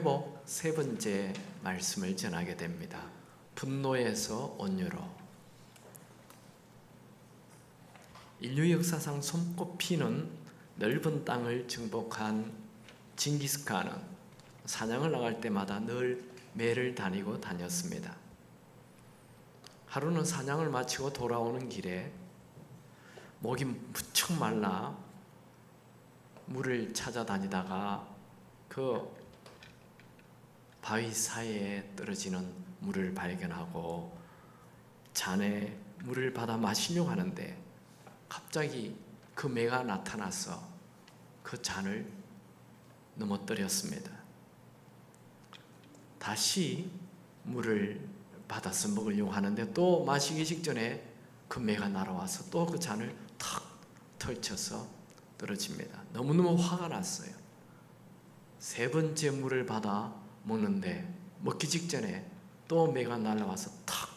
회복 세 번째 말씀을 전하게 됩니다. 분노에서 온유로. 인류 역사상 손꼽히는 넓은 땅을 정복한 징기스칸은 사냥을 나갈 때마다 늘 매를 다니고 다녔습니다. 하루는 사냥을 마치고 돌아오는 길에 목이 무척 말라 물을 찾아다니다가 그 바위 사이에 떨어지는 물을 발견하고 잔에 물을 받아 마시려고 하는데 갑자기 그 매가 나타나서 그 잔을 넘어뜨렸습니다. 다시 물을 받아서 먹으려고 하는데 또 마시기 직전에 그 매가 날아와서 또 그 잔을 탁 털쳐서 떨어집니다. 너무너무 화가 났어요. 세 번째 물을 받아 먹는데 먹기 직전에 또 매가 날아와서 탁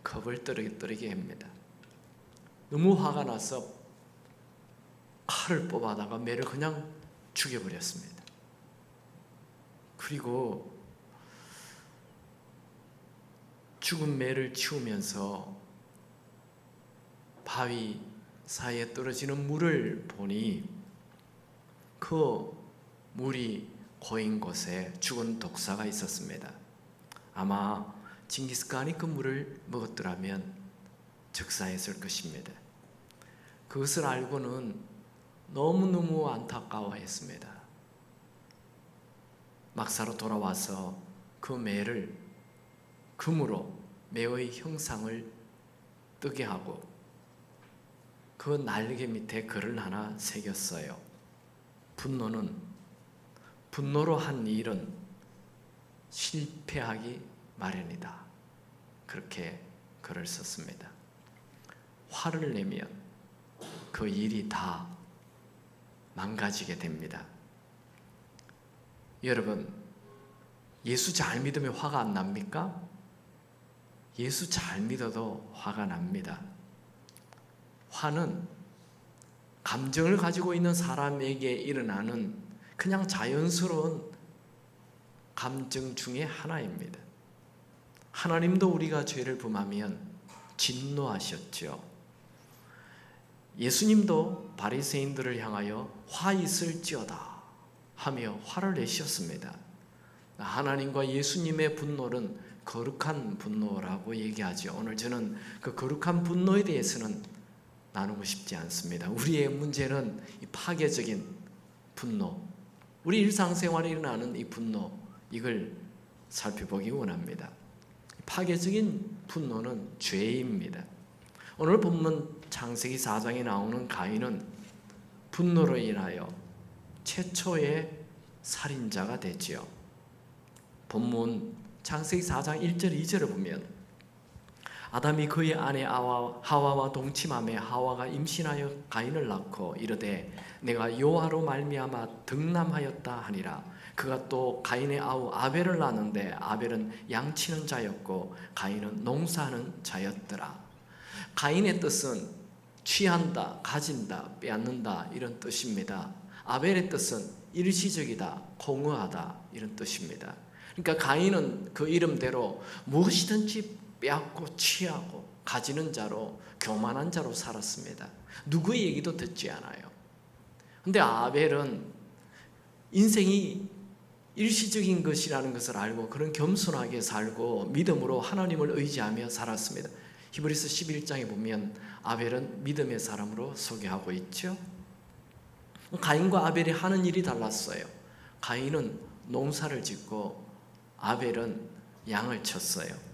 컵을 떨어뜨리게 합니다. 너무 화가 나서 칼을 뽑아다가 매를 그냥 죽여버렸습니다. 그리고 죽은 매를 치우면서 바위 사이에 떨어지는 물을 보니 그 물이 고인 곳에 죽은 독사가 있었습니다. 아마 징기스칸이 그 물을 먹었더라면 즉사했을 것입니다. 그것을 알고는 너무너무 안타까워했습니다. 막사로 돌아와서 그 매를 금으로 매의 형상을 뜨게 하고 그 날개 밑에 글을 하나 새겼어요. 분노로 한 일은 실패하기 마련이다. 그렇게 글을 썼습니다. 화를 내면 그 일이 다 망가지게 됩니다. 여러분, 예수 잘 믿으면 화가 안 납니까? 예수 잘 믿어도 화가 납니다. 화는 감정을 가지고 있는 사람에게 일어나는 그냥 자연스러운 감정 중에 하나입니다. 하나님도 우리가 죄를 범하면 진노하셨죠. 예수님도 바리새인들을 향하여 화 있을지어다 하며 화를 내셨습니다. 하나님과 예수님의 분노는 거룩한 분노라고 얘기하죠. 오늘 저는 그 거룩한 분노에 대해서는 나누고 싶지 않습니다. 우리의 문제는 이 파괴적인 분노, 우리 일상생활에 일어나는 이 분노, 이걸 살펴보기 원합니다. 파괴적인 분노는 죄입니다. 오늘 본문 창세기 4장에 나오는 가인은 분노로 인하여 최초의 살인자가 됐지요. 본문 창세기 4장 1절 2절을 보면 아담이 그의 아내 하와와 동침하며 하와가 임신하여 가인을 낳고 이르되 내가 여호와로 말미암아 득남하였다 하니라. 그가 또 가인의 아우 아벨을 낳았는데 아벨은 양치는 자였고 가인은 농사하는 자였더라. 가인의 뜻은 취한다, 가진다, 빼앗는다 이런 뜻입니다. 아벨의 뜻은 일시적이다, 공허하다 이런 뜻입니다. 그러니까 가인은 그 이름대로 무엇이든지 빼앗고 취하고 가지는 자로 교만한 자로 살았습니다. 누구의 얘기도 듣지 않아요. 그런데 아벨은 인생이 일시적인 것이라는 것을 알고 그런 겸손하게 살고 믿음으로 하나님을 의지하며 살았습니다. 히브리서 11장에 보면 아벨은 믿음의 사람으로 소개하고 있죠. 가인과 아벨이 하는 일이 달랐어요. 가인은 농사를 짓고 아벨은 양을 쳤어요.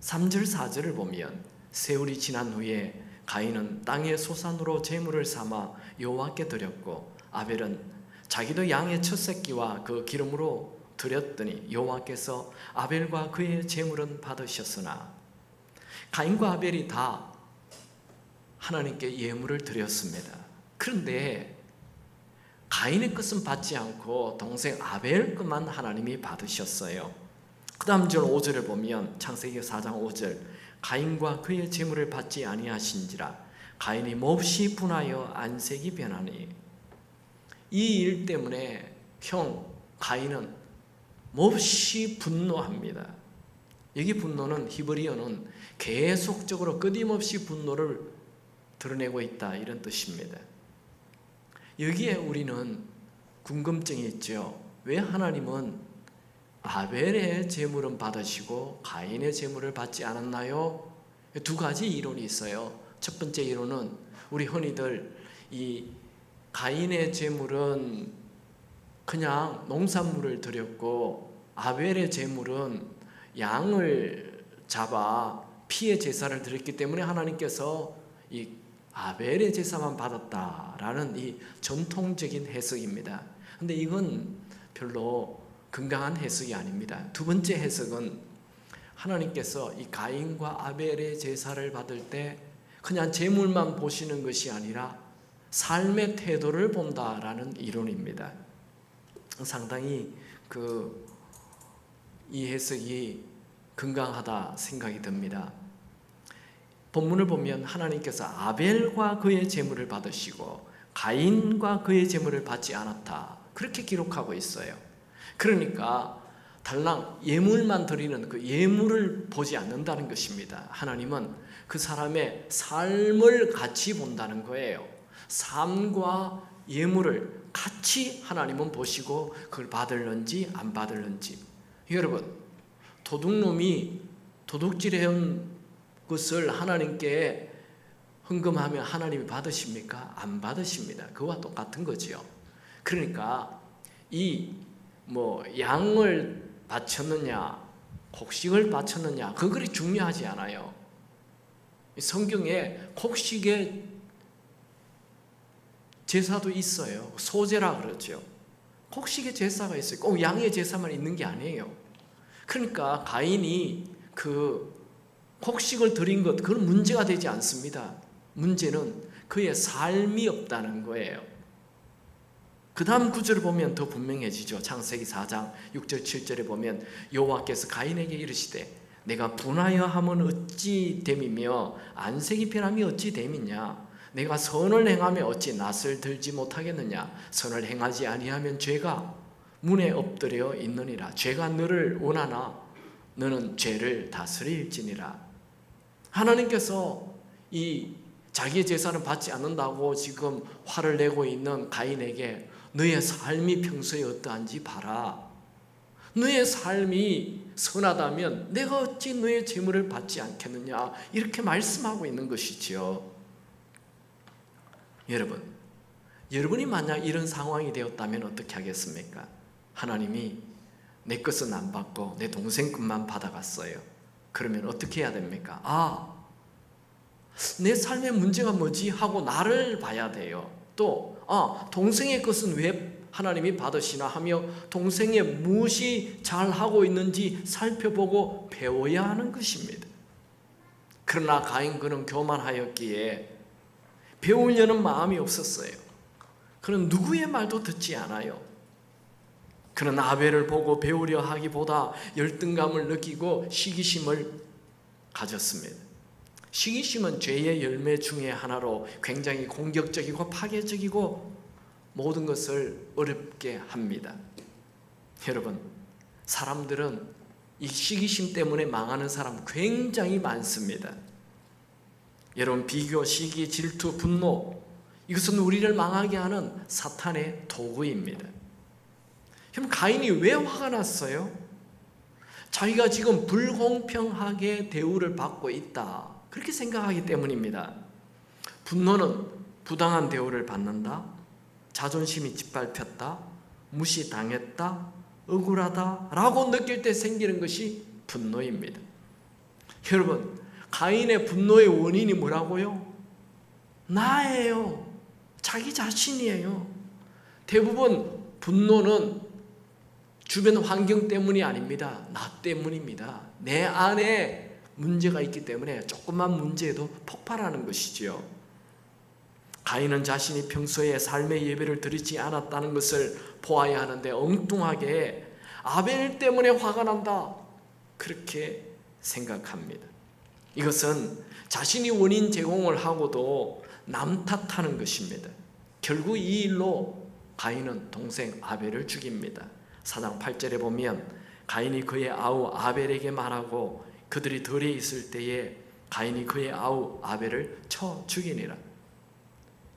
3절 4절을 보면 세월이 지난 후에 가인은 땅의 소산으로 제물을 삼아 여호와께 드렸고 아벨은 자기도 양의 첫 새끼와 그 기름으로 드렸더니 여호와께서 아벨과 그의 제물은 받으셨으나 가인과 아벨이 다 하나님께 예물을 드렸습니다. 그런데 가인의 것은 받지 않고 동생 아벨 것만 하나님이 받으셨어요. 그 다음 절 5절을 보면 창세기 4장 5절 가인과 그의 재물을 받지 아니하신지라 가인이 몹시 분하여 안색이 변하니 이 일 때문에 형 가인은 몹시 분노합니다. 여기 분노는 히브리어는 계속적으로 끊임없이 분노를 드러내고 있다, 이런 뜻입니다. 여기에 우리는 궁금증이 있죠. 왜 하나님은 아벨의 제물은 받으시고 가인의 제물을 받지 않았나요? 두 가지 이론이 있어요. 첫 번째 이론은 우리 흔히들 이 가인의 제물은 그냥 농산물을 드렸고 아벨의 제물은 양을 잡아 피의 제사를 드렸기 때문에 하나님께서 이 아벨의 제사만 받았다라는 이 전통적인 해석입니다. 근데 이건 별로 건강한 해석이 아닙니다. 두 번째 해석은 하나님께서 이 가인과 아벨의 제사를 받을 때 그냥 제물만 보시는 것이 아니라 삶의 태도를 본다라는 이론입니다. 상당히 이 해석이 건강하다 생각이 듭니다. 본문을 보면 하나님께서 아벨과 그의 제물을 받으시고 가인과 그의 제물을 받지 않았다, 그렇게 기록하고 있어요. 그러니까 달랑 예물만 드리는 그 예물을 보지 않는다는 것입니다. 하나님은 그 사람의 삶을 같이 본다는 거예요. 삶과 예물을 같이 하나님은 보시고 그걸 받을는지 안 받을는지. 여러분, 도둑놈이 도둑질해온 것을 하나님께 헌금하면 하나님이 받으십니까? 안 받으십니다. 그와 똑같은 거지요. 그러니까 양을 바쳤느냐 곡식을 바쳤느냐 그것이 중요하지 않아요. 성경에 곡식의 제사도 있어요. 소제라 그러죠. 곡식의 제사가 있어요. 꼭 양의 제사만 있는 게 아니에요. 그러니까 가인이 그 곡식을 드린 것, 그건 문제가 되지 않습니다. 문제는 그의 삶이 없다는 거예요. 그 다음 구절을 보면 더 분명해지죠. 창세기 4장 6절 7절에 보면 여호와께서 가인에게 이르시되 내가 분하여 함은 어찌 됨이며 안색이 변함이 어찌 됨이냐. 내가 선을 행하며 어찌 낯을 들지 못하겠느냐. 선을 행하지 아니하면 죄가 문에 엎드려 있느니라. 죄가 너를 원하나 너는 죄를 다스릴지니라. 하나님께서 이 자기의 제사는 받지 않는다고 지금 화를 내고 있는 가인에게 너의 삶이 평소에 어떠한지 봐라. 너의 삶이 선하다면 내가 어찌 너의 제물을 받지 않겠느냐, 이렇게 말씀하고 있는 것이지요. 여러분이 만약 이런 상황이 되었다면 어떻게 하겠습니까? 하나님이 내 것은 안 받고 내 동생 것만 받아갔어요. 그러면 어떻게 해야 됩니까? 내 삶의 문제가 뭐지 하고 나를 봐야 돼요. 또 동생의 것은 왜 하나님이 받으시나 하며 동생의 무엇이 잘하고 있는지 살펴보고 배워야 하는 것입니다. 그러나 가인 그는 교만하였기에 배우려는 마음이 없었어요. 그는 누구의 말도 듣지 않아요. 그는 아벨을 보고 배우려 하기보다 열등감을 느끼고 시기심을 가졌습니다. 시기심은 죄의 열매 중에 하나로 굉장히 공격적이고 파괴적이고 모든 것을 어렵게 합니다. 여러분, 사람들은 이 시기심 때문에 망하는 사람 굉장히 많습니다. 여러분, 비교, 시기, 질투, 분노, 이것은 우리를 망하게 하는 사탄의 도구입니다. 그럼 가인이 왜 화가 났어요? 자기가 지금 불공평하게 대우를 받고 있다, 그렇게 생각하기 때문입니다. 분노는 부당한 대우를 받는다, 자존심이 짓밟혔다, 무시당했다, 억울하다라고 느낄 때 생기는 것이 분노입니다. 여러분, 가인의 분노의 원인이 뭐라고요? 나예요. 자기 자신이에요. 대부분 분노는 주변 환경 때문이 아닙니다. 나 때문입니다. 내 안에 문제가 있기 때문에 조금만 문제에도 폭발하는 것이지요. 가인은 자신이 평소에 삶의 예배를 드리지 않았다는 것을 보아야 하는데 엉뚱하게 아벨 때문에 화가 난다, 그렇게 생각합니다. 이것은 자신이 원인 제공을 하고도 남 탓하는 것입니다. 결국 이 일로 가인은 동생 아벨을 죽입니다. 4장 8절에 보면 가인이 그의 아우 아벨에게 말하고 그들이 들에 있을 때에 가인이 그의 아우 아벨을 쳐 죽이니라.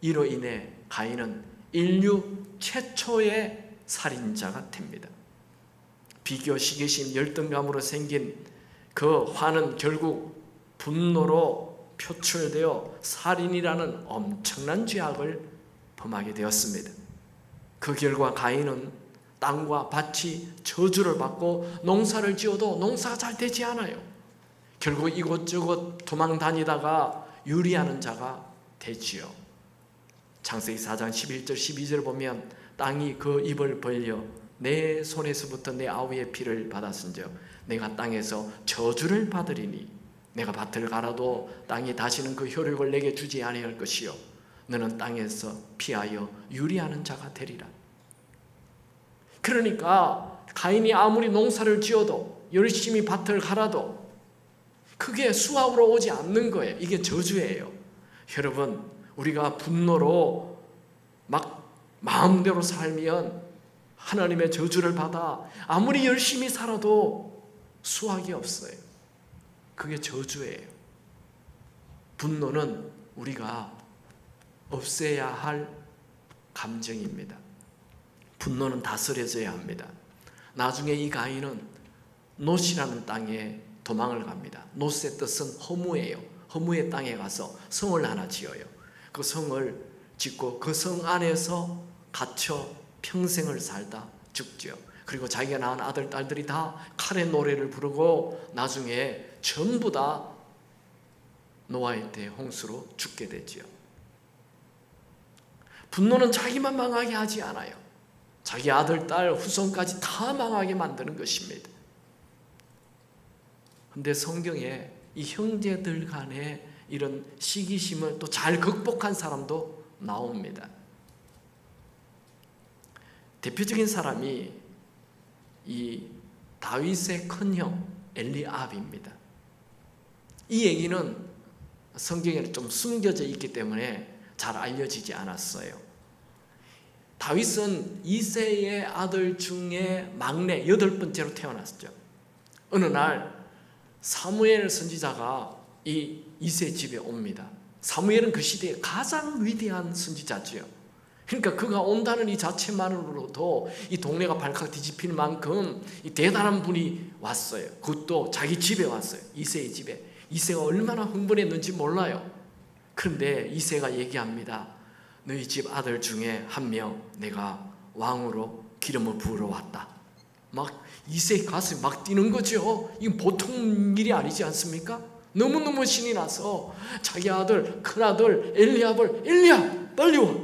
이로 인해 가인은 인류 최초의 살인자가 됩니다. 비교, 시기심, 열등감으로 생긴 그 화는 결국 분노로 표출되어 살인이라는 엄청난 죄악을 범하게 되었습니다. 그 결과 가인은 땅과 밭이 저주를 받고 농사를 지어도 농사가 잘 되지 않아요. 결국 이곳저곳 도망 다니다가 유리하는 자가 되지요. 창세기 4장 11절 12절을 보면 땅이 그 입을 벌려 내 손에서부터 내 아우의 피를 받았은즉 내가 땅에서 저주를 받으리니 내가 밭을 갈아도 땅이 다시는 그 효력을 내게 주지 아니할 것이요 너는 땅에서 피하여 유리하는 자가 되리라. 그러니까 가인이 아무리 농사를 지어도 열심히 밭을 갈아도 그게 수확으로 오지 않는 거예요. 이게 저주예요. 여러분, 우리가 분노로 막 마음대로 살면 하나님의 저주를 받아 아무리 열심히 살아도 수확이 없어요. 그게 저주예요. 분노는 우리가 없애야 할 감정입니다. 분노는 다스려져야 합니다. 나중에 이 가인은 놋이라는 땅에 도망을 갑니다. 놋의 뜻은 허무예요. 허무의 땅에 가서 성을 하나 지어요. 그 성을 짓고 그 성 안에서 갇혀 평생을 살다 죽죠. 그리고 자기가 낳은 아들, 딸들이 다 칼의 노래를 부르고 나중에 전부 다 노아의 때 홍수로 죽게 되지요. 분노는 자기만 망하게 하지 않아요. 자기 아들, 딸, 후손까지 다 망하게 만드는 것입니다. 그런데 성경에 이 형제들 간에 이런 시기심을 또 잘 극복한 사람도 나옵니다. 대표적인 사람이 이 다윗의 큰형 엘리압입니다. 이 얘기는 성경에 좀 숨겨져 있기 때문에 잘 알려지지 않았어요. 다윗은 이새의 아들 중에 막내 8번째로 태어났죠. 어느 날 사무엘 선지자가 이 이새 집에 옵니다. 사무엘은 그 시대에 가장 위대한 선지자지요. 그러니까 그가 온다는 이 자체만으로도 이 동네가 발칵 뒤집힐 만큼 이 대단한 분이 왔어요. 그것도 자기 집에 왔어요. 이새의 집에. 이새가 얼마나 흥분했는지 몰라요. 그런데 이새가 얘기합니다. 너희 집 아들 중에 한 명 내가 왕으로 기름을 부으러 왔다. 막 이새 가슴이 막 뛰는 거죠. 이건 보통 일이 아니지 않습니까? 너무너무 신이 나서 자기 아들, 큰아들 엘리압을 엘리압 빨리 와.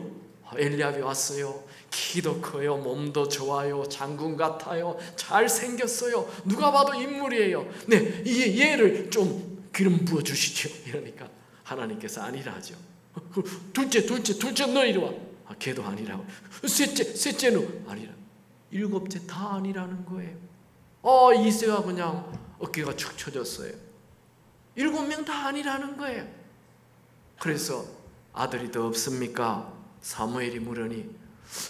엘리압이 왔어요. 키도 커요. 몸도 좋아요. 장군 같아요. 잘생겼어요. 누가 봐도 인물이에요. 네, 얘를 좀 기름 부어주시죠. 이러니까 하나님께서 아니라 하죠. 둘째 너 이리 와. 걔도 아니라고. 셋째는 아니라. 7째 다 아니라는 거예요. 이새가 그냥 어깨가 축 처졌어요. 7명 다 아니라는 거예요. 그래서 아들이 더 없습니까? 사무엘이 물으니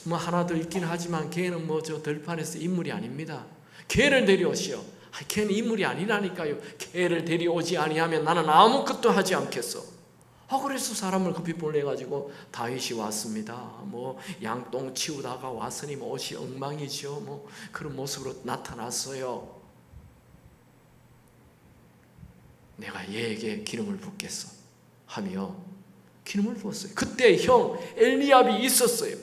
뭐 하나 더 있긴 하지만 걔는 뭐 저 들판에서 인물이 아닙니다. 걔를 데려오시오. 걔는 인물이 아니라니까요. 걔를 데려오지 아니하면 나는 아무것도 하지 않겠어. 그래서 사람을 급히 보내가지고 다윗이 왔습니다. 뭐 양똥 치우다가 왔으니 뭐 옷이 엉망이죠. 뭐 그런 모습으로 나타났어요. 내가 얘에게 기름을 붓겠어 하며 기름을 부었어요. 그때 형 엘리압이 있었어요.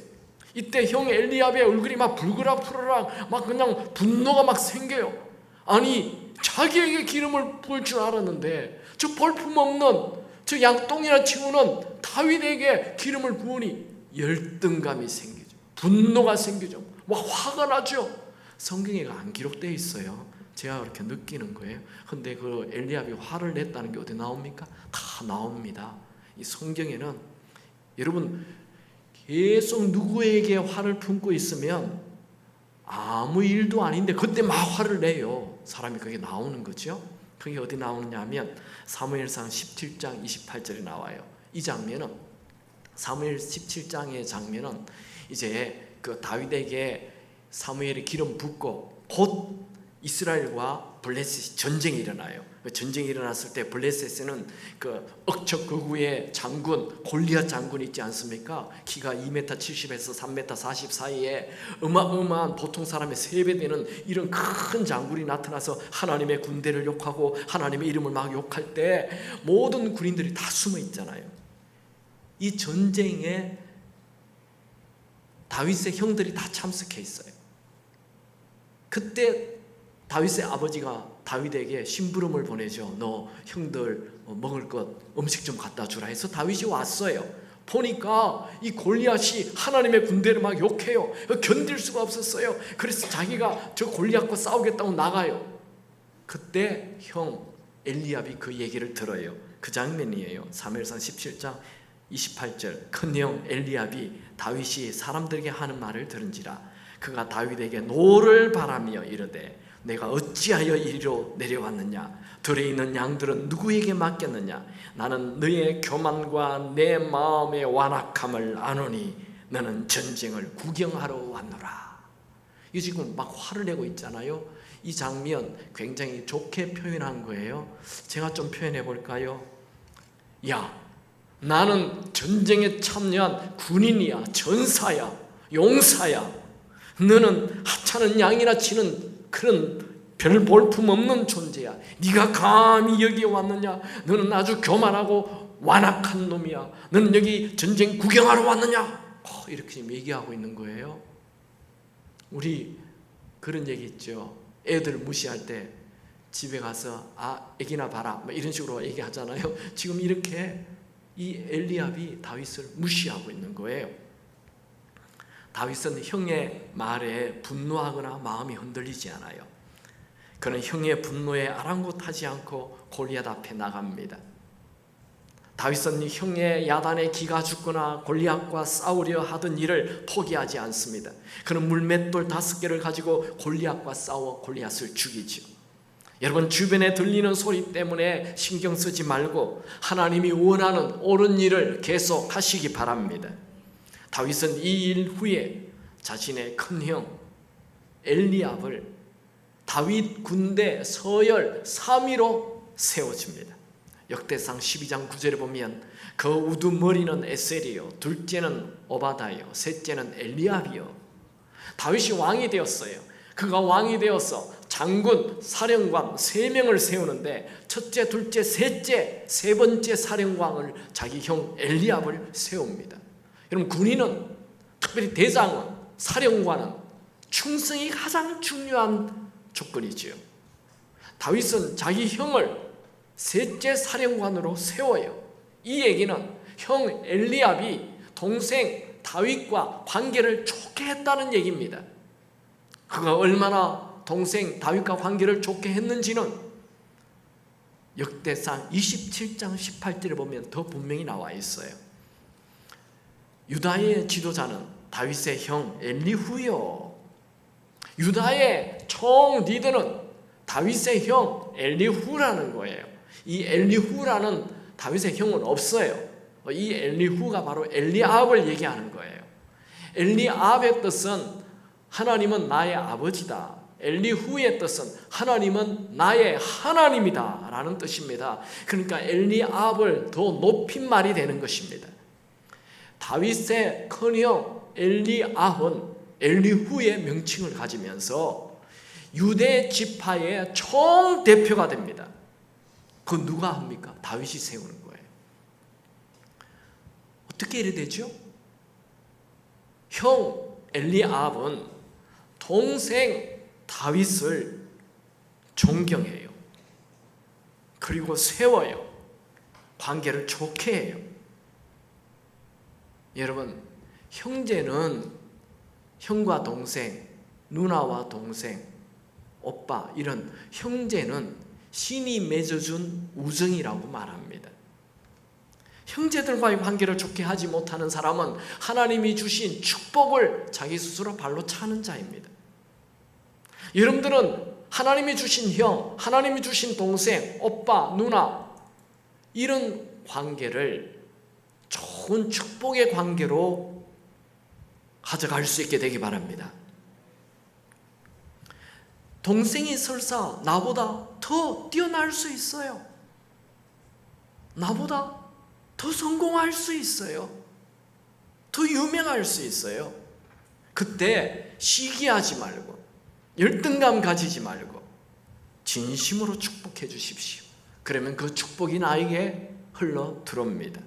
이때 형 엘리압의 얼굴이 막 불그락불그락 막 그냥 분노가 막 생겨요. 아니 자기에게 기름을 부을 줄 알았는데 저 볼품없는 저 양똥이나 치우는 다윗에게 기름을 부으니 열등감이 생기죠. 분노가 생기죠. 막 화가 나죠. 성경에 안 기록되어 있어요. 제가 그렇게 느끼는 거예요. 근데 그 엘리압이 화를 냈다는 게 어디 나옵니까? 다 나옵니다. 이 성경에는 여러분 계속 누구에게 화를 품고 있으면 아무 일도 아닌데 그때 막 화를 내요. 사람이 그게 나오는 거죠. 그게 어디 나오느냐 하면 사무엘상 17장 28절에 나와요. 이 장면은 사무엘 17장의 장면은 이제 그 다윗에게 사무엘이 기름 붓고 곧 이스라엘과 블레셋이 전쟁이 일어나요. 그 전쟁이 일어났을 때 블레셋에는 그 억척 거구의 장군 골리앗 장군이 있지 않습니까? 키가 2m 70에서 3m 40 사이에 어마어마한 보통 사람의 3배 되는 이런 큰 장군이 나타나서 하나님의 군대를 욕하고 하나님의 이름을 막 욕할 때 모든 군인들이 다 숨어 있잖아요. 이 전쟁에 다윗의 형들이 다 참석해 있어요. 그때 다윗의 아버지가 다윗에게 심부름을 보내죠. 너 형들 먹을 것 음식 좀 갖다 주라 해서 다윗이 왔어요. 보니까 이 골리앗이 하나님의 군대를 막 욕해요. 견딜 수가 없었어요. 그래서 자기가 저 골리앗과 싸우겠다고 나가요. 그때 형 엘리압이 그 얘기를 들어요. 그 장면이에요. 사무엘상 17장 28절. 큰형 엘리압이 다윗이 사람들에게 하는 말을 들은지라 그가 다윗에게 노를 바라며 이르되 내가 어찌하여 이리로 내려왔느냐? 들에 있는 양들은 누구에게 맡겼느냐? 나는 너의 교만과 내 마음의 완악함을 아노니 너는 전쟁을 구경하러 왔노라. 이 지금 막 화를 내고 있잖아요. 이 장면 굉장히 좋게 표현한 거예요. 제가 좀 표현해 볼까요? 야, 나는 전쟁에 참여한 군인이야, 전사야, 용사야. 너는 하찮은 양이나 치는 그런 별 볼품 없는 존재야. 네가 감히 여기에 왔느냐? 너는 아주 교만하고 완악한 놈이야. 너는 여기 전쟁 구경하러 왔느냐? 이렇게 얘기하고 있는 거예요. 우리 그런 얘기 있죠. 애들 무시할 때 집에 가서 애기나 봐라 이런 식으로 얘기하잖아요. 지금 이렇게 이 엘리압이 다윗을 무시하고 있는 거예요. 다윗은 형의 말에 분노하거나 마음이 흔들리지 않아요. 그는 형의 분노에 아랑곳하지 않고 골리앗 앞에 나갑니다. 다윗은 형의 야단에 기가 죽거나 골리앗과 싸우려 하던 일을 포기하지 않습니다. 그는 물맷돌 5개를 가지고 골리앗과 싸워 골리앗을 죽이죠. 여러분, 주변에 들리는 소리 때문에 신경 쓰지 말고 하나님이 원하는 옳은 일을 계속 하시기 바랍니다. 다윗은 이 일 후에 자신의 큰형 엘리압을 다윗 군대 서열 3위로 세워줍니다. 역대상 12장 9절에 보면 그 우두머리는 에셀이요, 둘째는 오바다요, 셋째는 엘리압이요. 다윗이 왕이 되었어요. 그가 왕이 되어서 장군, 사령관 3명을 세우는데 첫째, 둘째, 셋째, 세 번째 사령관을 자기 형 엘리압을 세웁니다. 여러분, 군인은 특별히 대장은, 사령관은 충성이 가장 중요한 조건이지요. 다윗은 자기 형을 셋째 사령관으로 세워요. 이 얘기는 형 엘리압이 동생 다윗과 관계를 좋게 했다는 얘기입니다. 그가 얼마나 동생 다윗과 관계를 좋게 했는지는 역대상 27장 18절에 보면 더 분명히 나와 있어요. 유다의 지도자는 다윗의 형 엘리후요, 유다의 총 리더는 다윗의 형 엘리후라는 거예요. 이 엘리후라는 다윗의 형은 없어요. 이 엘리후가 바로 엘리압을 얘기하는 거예요. 엘리압의 뜻은 하나님은 나의 아버지다. 엘리후의 뜻은 하나님은 나의 하나님이다 라는 뜻입니다. 그러니까 엘리압을 더 높인 말이 되는 것입니다. 다윗의 큰형 엘리압은 엘리후의 명칭을 가지면서 유대 지파의 총 대표가 됩니다. 그 누가 합니까? 다윗이 세우는 거예요. 어떻게 이래 되죠? 형 엘리압은 동생 다윗을 존경해요. 그리고 세워요. 관계를 좋게 해요. 여러분, 형제는 형과 동생, 누나와 동생, 오빠, 이런 형제는 신이 맺어준 우정이라고 말합니다. 형제들과의 관계를 좋게 하지 못하는 사람은 하나님이 주신 축복을 자기 스스로 발로 차는 자입니다. 여러분들은 하나님이 주신 형, 하나님이 주신 동생, 오빠, 누나, 이런 관계를 좋은 축복의 관계로 가져갈 수 있게 되기 바랍니다. 동생이 설사 나보다 더 뛰어날 수 있어요. 나보다 더 성공할 수 있어요. 더 유명할 수 있어요. 그때 시기하지 말고 열등감 가지지 말고 진심으로 축복해 주십시오. 그러면 그 축복이 나에게 흘러 들어옵니다.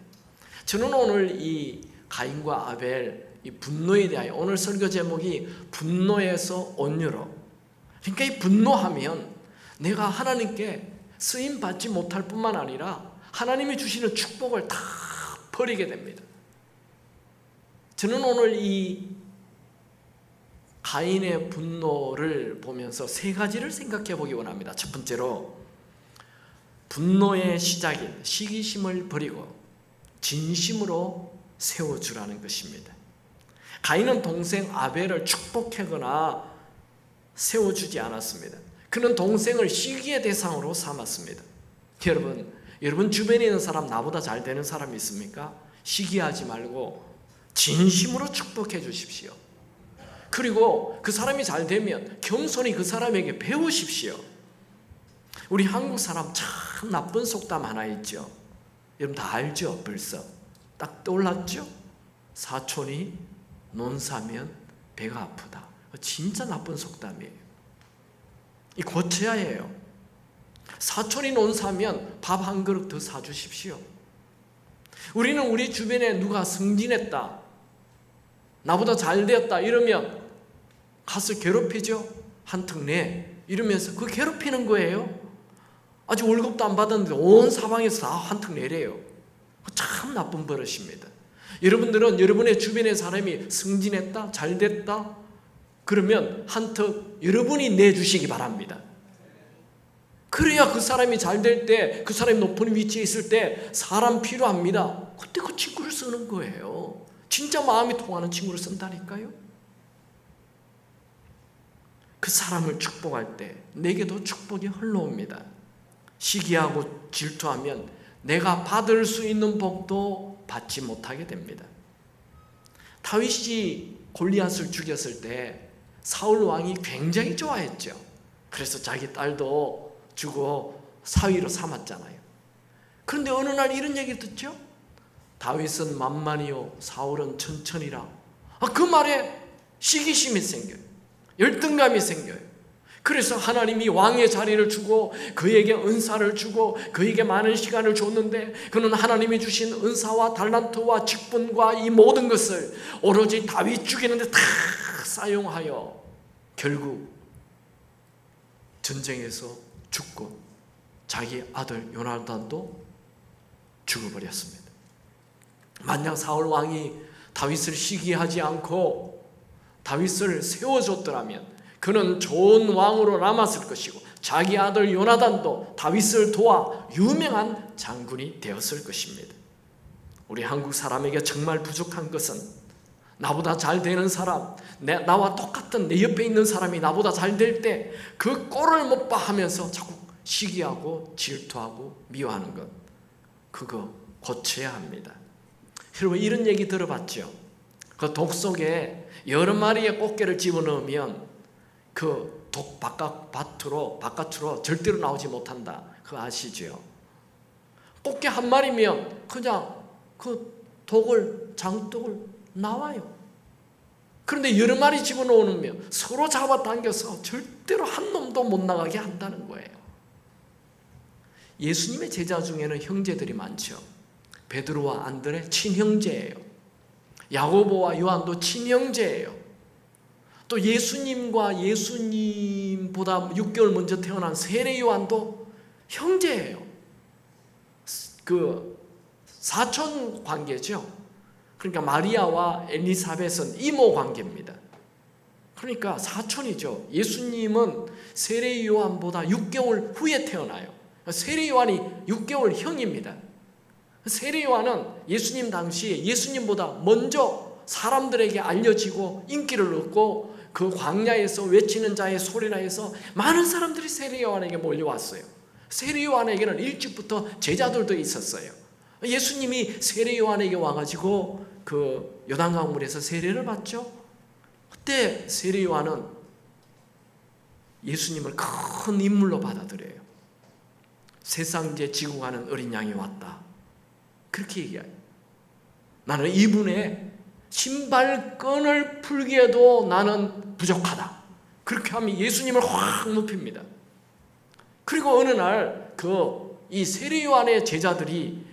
저는 오늘 이 가인과 아벨 이 분노에 대하여 오늘 설교 제목이 분노에서 온유로. 그러니까 이 분노하면 내가 하나님께 쓰임 받지 못할 뿐만 아니라 하나님이 주시는 축복을 다 버리게 됩니다. 저는 오늘 이 가인의 분노를 보면서 세 가지를 생각해 보기 원합니다. 첫 번째로 분노의 시작인 시기심을 버리고 진심으로 세워주라는 것입니다. 가인은 동생 아벨을 축복하거나 세워주지 않았습니다. 그는 동생을 시기의 대상으로 삼았습니다. 여러분 주변에 있는 사람, 나보다 잘 되는 사람이 있습니까? 시기하지 말고 진심으로 축복해 주십시오. 그리고 그 사람이 잘 되면 겸손히 그 사람에게 배우십시오. 우리 한국 사람 참 나쁜 속담 하나 있죠. 여러분 다 알죠? 벌써 딱 떠올랐죠? 사촌이 논 사면 배가 아프다. 진짜 나쁜 속담이에요. 이 고쳐야 해요. 사촌이 논 사면 밥 한 그릇 더 사주십시오. 우리는 우리 주변에 누가 승진했다, 나보다 잘 되었다 이러면 가서 괴롭히죠. 한턱 내 이러면서 그 괴롭히는 거예요. 아직 월급도 안 받았는데 온 사방에서 다 한턱 내래요. 참 나쁜 버릇입니다. 여러분들은 여러분의 주변의 사람이 승진했다, 잘 됐다 그러면 한턱 여러분이 내주시기 바랍니다. 그래야 그 사람이 잘 될 때, 그 사람이 높은 위치에 있을 때 사람 필요합니다. 그때 그 친구를 쓰는 거예요. 진짜 마음이 통하는 친구를 쓴다니까요. 그 사람을 축복할 때 내게도 축복이 흘러옵니다. 시기하고 질투하면 내가 받을 수 있는 복도 받지 못하게 됩니다. 다윗이 골리앗을 죽였을 때 사울 왕이 굉장히 좋아했죠. 그래서 자기 딸도 주고 사위로 삼았잖아요. 그런데 어느 날 이런 얘기 듣죠? 다윗은 만만이요 사울은 천천히라. 그 말에 시기심이 생겨요. 열등감이 생겨요. 그래서 하나님이 왕의 자리를 주고 그에게 은사를 주고 그에게 많은 시간을 줬는데 그는 하나님이 주신 은사와 달란트와 직분과 이 모든 것을 오로지 다윗 죽이는데 다 사용하여 결국 전쟁에서 죽고 자기 아들 요나단도 죽어버렸습니다. 만약 사울 왕이 다윗을 시기하지 않고 다윗을 세워줬더라면 그는 좋은 왕으로 남았을 것이고 자기 아들 요나단도 다윗을 도와 유명한 장군이 되었을 것입니다. 우리 한국 사람에게 정말 부족한 것은 나보다 잘 되는 사람, 나와 똑같은 내 옆에 있는 사람이 나보다 잘 될 때 그 꼴을 못 봐 하면서 자꾸 시기하고 질투하고 미워하는 것, 그거 고쳐야 합니다. 여러분 이런 얘기 들어봤죠? 그 독 속에 여러 마리의 꽃게를 집어넣으면 그 독 바깥으로 절대로 나오지 못한다. 그거 아시죠? 꽃게 한 마리면 그냥 그 장독을 나와요. 그런데 여러 마리 집어넣으면 서로 잡아당겨서 절대로 한 놈도 못 나가게 한다는 거예요. 예수님의 제자 중에는 형제들이 많죠. 베드로와 안드레 친형제예요. 야고보와 요한도 친형제예요. 또 예수님과 예수님보다 6개월 먼저 태어난 세례 요한도 형제예요. 그 사촌 관계죠. 그러니까 마리아와 엘리사벳은 이모 관계입니다. 그러니까 사촌이죠. 예수님은 세례 요한보다 6개월 후에 태어나요. 세례 요한이 6개월 형입니다. 세례 요한은 예수님 당시에 예수님보다 먼저 사람들에게 알려지고 인기를 얻고 그 광야에서 외치는 자의 소리라 해서 많은 사람들이 세례 요한에게 몰려왔어요. 세례 요한에게는 일찍부터 제자들도 있었어요. 예수님이 세례 요한에게 와가지고 그 요단강물에서 세례를 받죠. 그때 세례 요한은 예수님을 큰 인물로 받아들여요. 세상 이제 지고 가는 어린 양이 왔다. 그렇게 얘기해요. 나는 이분의 신발끈을 풀기에도 나는 부족하다. 그렇게 하면 예수님을 확 높입니다. 그리고 어느 날 이 세례 요한의 제자들이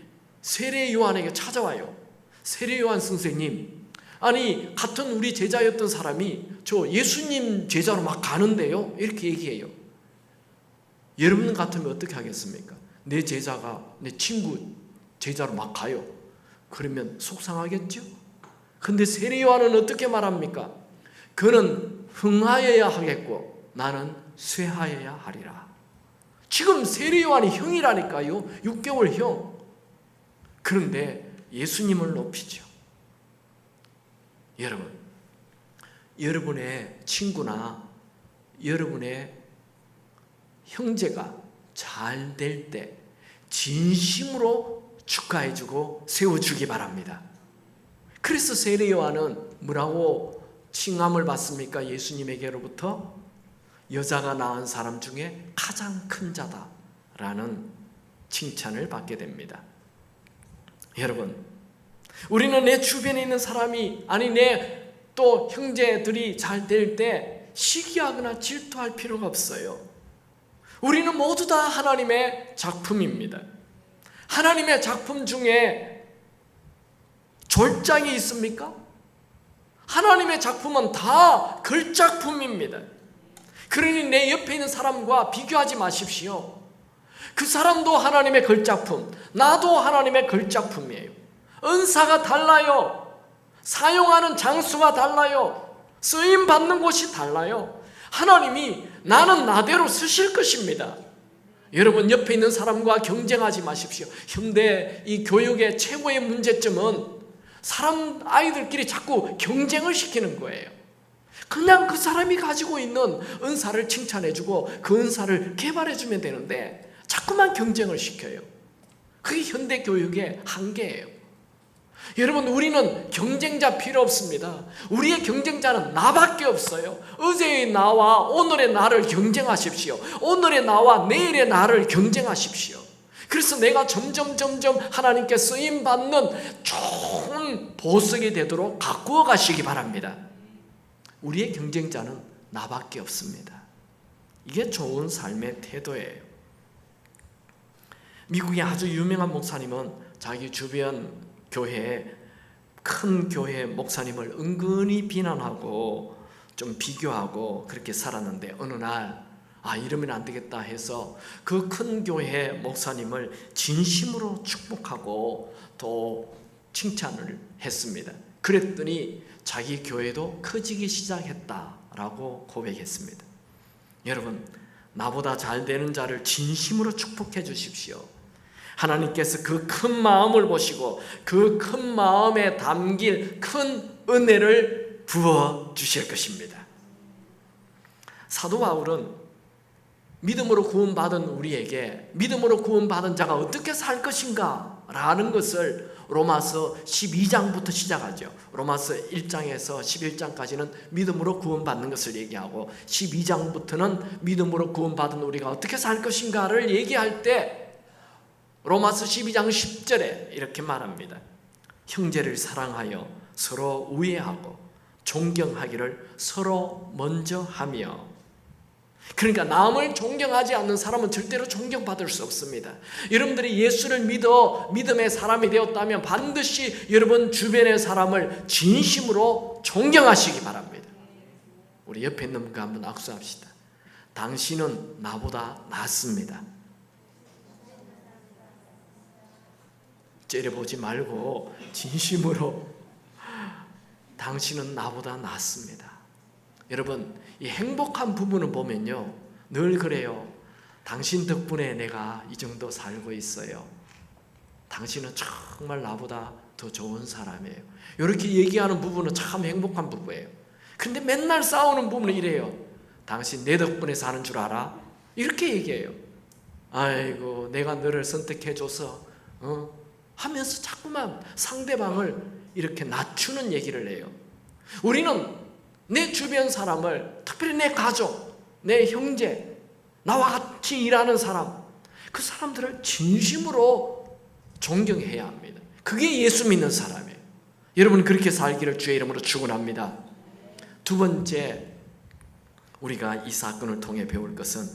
세례 요한에게 찾아와요. 세례 요한 선생님, 아니 같은 우리 제자였던 사람이 저 예수님 제자로 막 가는데요, 이렇게 얘기해요. 여러분 같으면 어떻게 하겠습니까? 내 제자가 내 친구 제자로 막 가요. 그러면 속상하겠죠? 근데 세례 요한은 어떻게 말합니까? 그는 흥하여야 하겠고 나는 쇠하여야 하리라. 지금 세례 요한이 형이라니까요. 6개월 형. 그런데 예수님을 높이죠. 여러분, 여러분의 친구나 여러분의 형제가 잘 될 때 진심으로 축하해주고 세워주기 바랍니다. 그래서 세례 요한은 뭐라고 칭함을 받습니까? 예수님에게로부터 여자가 낳은 사람 중에 가장 큰 자다라는 칭찬을 받게 됩니다. 여러분, 우리는 내 주변에 있는 사람이, 아니 내 또 형제들이 잘 될 때 시기하거나 질투할 필요가 없어요. 우리는 모두 다 하나님의 작품입니다. 하나님의 작품 중에 졸작이 있습니까? 하나님의 작품은 다 걸작품입니다. 그러니 내 옆에 있는 사람과 비교하지 마십시오. 그 사람도 하나님의 걸작품, 나도 하나님의 걸작품이에요. 은사가 달라요. 사용하는 장수가 달라요. 쓰임 받는 곳이 달라요. 하나님이 나는 나대로 쓰실 것입니다. 여러분, 옆에 있는 사람과 경쟁하지 마십시오. 현대 이 교육의 최고의 문제점은 아이들끼리 자꾸 경쟁을 시키는 거예요. 그냥 그 사람이 가지고 있는 은사를 칭찬해주고 그 은사를 개발해주면 되는데 자꾸만 경쟁을 시켜요. 그게 현대 교육의 한계예요. 여러분, 우리는 경쟁자 필요 없습니다. 우리의 경쟁자는 나밖에 없어요. 어제의 나와 오늘의 나를 경쟁하십시오. 오늘의 나와 내일의 나를 경쟁하십시오. 그래서 내가 점점 하나님께 쓰임받는 좋은 보석이 되도록 가꾸어 가시기 바랍니다. 우리의 경쟁자는 나밖에 없습니다. 이게 좋은 삶의 태도예요. 미국의 아주 유명한 목사님은 자기 주변 큰 교회 목사님을 은근히 비난하고 좀 비교하고 그렇게 살았는데 어느 날 이러면 안 되겠다 해서 그 큰 교회 목사님을 진심으로 축복하고 또 칭찬을 했습니다. 그랬더니 자기 교회도 커지기 시작했다라고 고백했습니다. 여러분, 나보다 잘 되는 자를 진심으로 축복해 주십시오. 하나님께서 그 큰 마음을 보시고 그 큰 마음에 담길 큰 은혜를 부어 주실 것입니다. 사도 바울은 믿음으로 구원받은 우리에게 믿음으로 구원받은 자가 어떻게 살 것인가 라는 것을 로마서 12장부터 시작하죠. 로마서 1장에서 11장까지는 믿음으로 구원받는 것을 얘기하고 12장부터는 믿음으로 구원받은 우리가 어떻게 살 것인가를 얘기할 때 로마서 12장 10절에 이렇게 말합니다. 형제를 사랑하여 서로 우애하고 존경하기를 서로 먼저 하며. 그러니까 남을 존경하지 않는 사람은 절대로 존경받을 수 없습니다. 여러분들이 예수를 믿어 믿음의 사람이 되었다면 반드시 여러분 주변의 사람을 진심으로 존경하시기 바랍니다. 우리 옆에 있는 분과 한번 악수합시다. 당신은 나보다 낫습니다. 째려보지 말고 진심으로 당신은 나보다 낫습니다. 여러분, 이 행복한 부분을 보면요 늘 그래요. 당신 덕분에 내가 이 정도 살고 있어요. 당신은 정말 나보다 더 좋은 사람이에요. 이렇게 얘기하는 부분은 참 행복한 부분이에요. 근데 맨날 싸우는 부분은 이래요. 당신 내 덕분에 사는 줄 알아? 이렇게 얘기해요. 아이고 내가 너를 선택해줘서 하면서 자꾸만 상대방을 이렇게 낮추는 얘기를 해요. 우리는 내 주변 사람을, 특별히 내 가족, 내 형제, 나와 같이 일하는 사람, 그 사람들을 진심으로 존경해야 합니다. 그게 예수 믿는 사람이에요. 여러분 그렇게 살기를 주의 이름으로 축원합니다. 두 번째, 우리가 이 사건을 통해 배울 것은